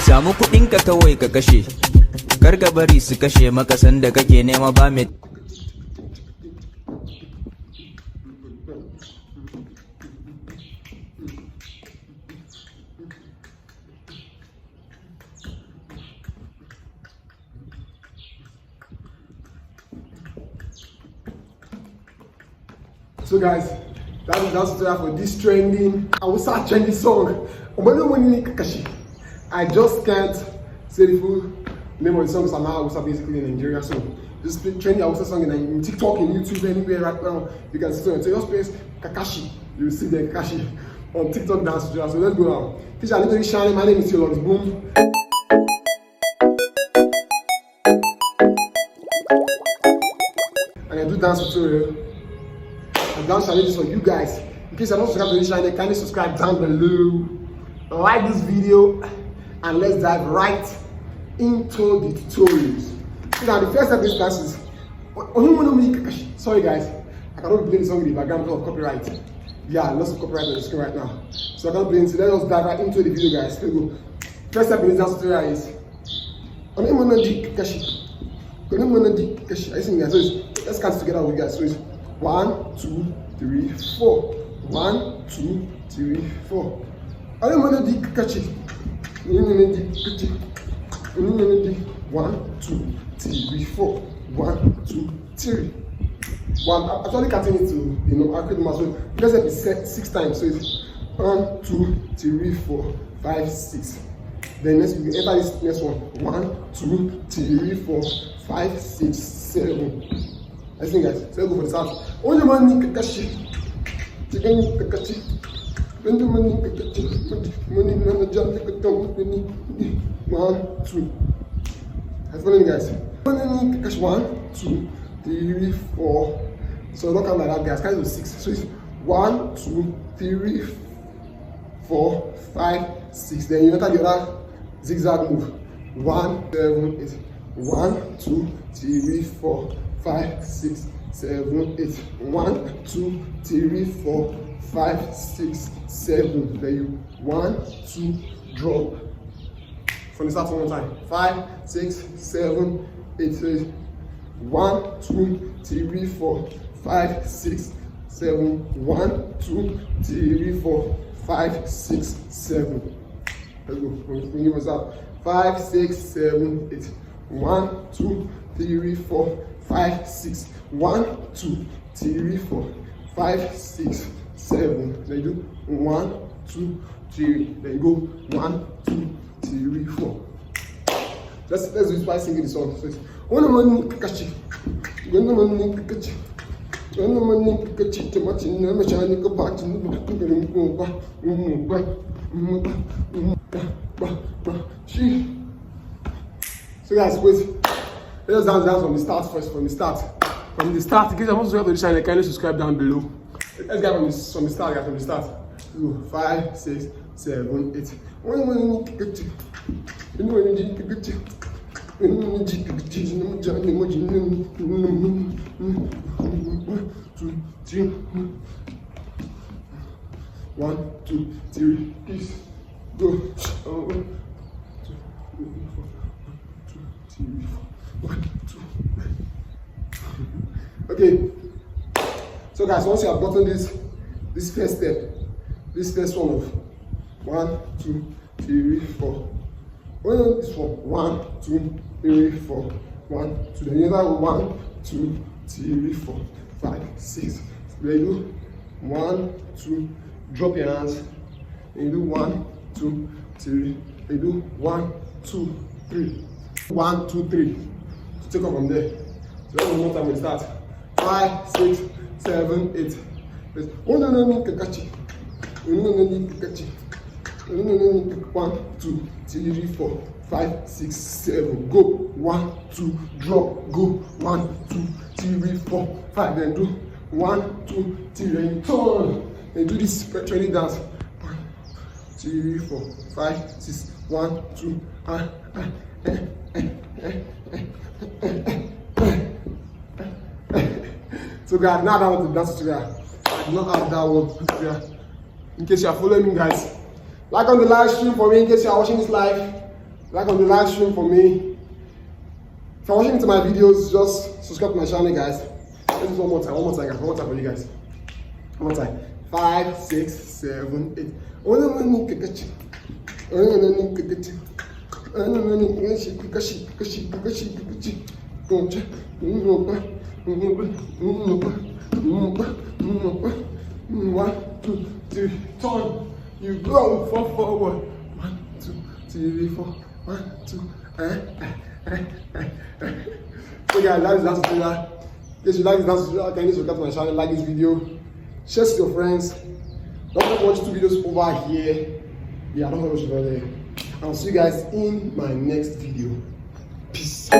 Samu kuɗinka kawai ka kashe, kar ka bari su kashe maka sanda kake nema ba mai. So guys, that is the story for this trending. I will start trending song. I just can't say the full name of the song. So now Hausa basically in Nigeria. So this trending Hausa song in TikTok, in YouTube, anywhere right now. You can see it. So just press Kakashi. You will see the Kakashi on TikTok dance tutorial. So let's go now. Teacher, I need to be shining. My name is Teoluckzboom. And I do dance tutorial. And dance challenges for you guys. In case you're not subscribed to this channel, kindly subscribe down below. Like this video and let's dive right into the tutorials. So now the first step of this class is sorry guys, I cannot play the song in the background because of copyright. Yeah, lots of copyright on the screen right now. So I cannot play it. So let us dive right into the video guys. Let's go. First step in this dance tutorial is I think guys, so let's count together with you guys. So it's 1, 2, 3, 4. 1, 2, 3, 4. I don't want to do catchy. 1, 2, 3, 4. 1, 2, 3. Well, I'm actually counting it to accurate number. So let's say it's set 6 times. So it's 1, 2, 3, 4, 5, 6. Then next we enter this next one. 1, 2, 3, 4, 5, 6, 7. I think guys, so let's go for the start. Only money Kakashi. Chicken Kakashi. Money Kakashi. Money Nana John Kakashi. 1, 2. That's funny guys. Money Kakashi. 1, 2, 3, 4. So don't count like that guys. Count to 6. So it's 1, 2, 3, 4, 5, 6. Then you enter the other zigzag move. 1, 7, 8. 1, 2, 3, 4, 5, 6, 7, 8. 1, 2, 3, 4, 5, 6, 7. Then you 1, 2, drop. From the start one more time. 5, 6, 7, 8. So 1, 2, 3, 4, 5, 6, 7. 1, 2, 3, 4, 5, 6, 7. Let's go. When you was up. 5, 6, 7, 8. 1, 2, 3, 4, 5, 6. 1, 2, 3, 4, 5, 6, 7. Then you do 1, 2, 3. Then you go 1, 2, 3, 4. Let's do this by singing the song. So it's one money Kakashi. One money Kakashi. One money Kakashi. Too much in the mechanical part. So guys, wait. Let's dance from the start first. From the start. In case I want to subscribe to this channel, kindly subscribe down below. Let's get from the start, guys. From the start. 2, 5, 6, 7, 8. 1, 2, 3, peace. Go. 1, 2, 3, 4. 1, 2. Okay. So guys, once you have gotten this first step, this first one of 1, 2, 3, 4. Well, this one 1, 2, 3, 4. 1, 2. Then the other 1, 2, 3, 4, 5, 6. Then you do 1, 2. Drop your hands. Then you do 1, 2, 3. Then you do 1, 2, 3. 1, 2, 3. So take off from there. So that's one more time we start. 5, 6, 7, 8. Oh no no no Kakashi. Oh no no no Kakashi. Oh no no no 1, 2, 3, 4, 5, 6, 7. Go 1, 2, drop. Go 1, 2, 3, 4, 5. Then do 1, 2, 3. Then turn. Then do this training dance. 1, 2, 3, 4, 5, 6. 1, 2. So guys, now that one to dance tutorial. I do not have that one tutorial. In case you are following me guys, like on the live stream for me. In case you are watching this live, like on the live stream for me. If you're watching into my videos, just subscribe to my channel, guys. Let's do one more time, guys. One more time for you guys. One more time. 5, 6, 7, 8. One, 2, 3, turn. You go forward. 1, 2, 3, 4. 1, 2. So guys, like this dance tutorial. If you like this dance tutorial, can you subscribe to my channel, like this video, share with your friends. Don't forget to watch 2 videos over here. Yeah, don't forget to watch over there. I'll see you guys in my next video. Peace.